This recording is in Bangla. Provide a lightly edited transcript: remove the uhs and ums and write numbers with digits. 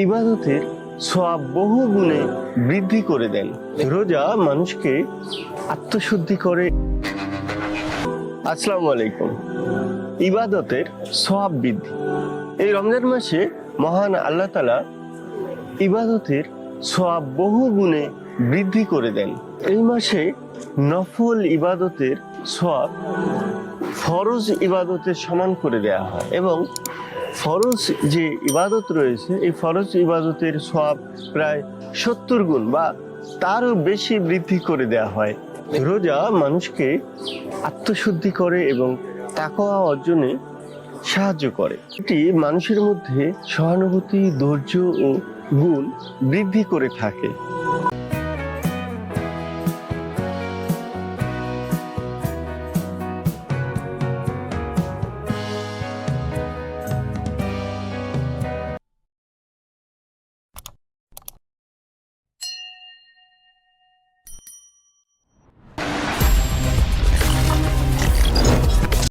ইবাদতের সওয়াব বহু গুণে বৃদ্ধি করে দেন। রোজা মানুষকে আত্মশুদ্ধি করে। আসসালামু আলাইকুম। ইবাদতের সওয়াব বৃদ্ধি। এই রমজান মাসে মহান আল্লাহ তাআলা ইবাদতের সওয়াব বহু গুণে বৃদ্ধি করে দেন। এই মাসে নফল ইবাদতের সওয়াব ফরজ ইবাদতের সমান করে দেয়া হয় এবং ফরজ যে ইবাদত রয়েছে এই ফরজ ইবাদতের সওয়াব প্রায় 70 গুণ বা তারও বেশি বৃদ্ধি করে দেয়া হয়। রোজা মানুষকে আত্মশুদ্ধি করে এবং তাকওয়া অর্জনে সাহায্য করে। এটি মানুষের মধ্যে সহানুভূতি, ধৈর্য ও গুণ বৃদ্ধি করে থাকে।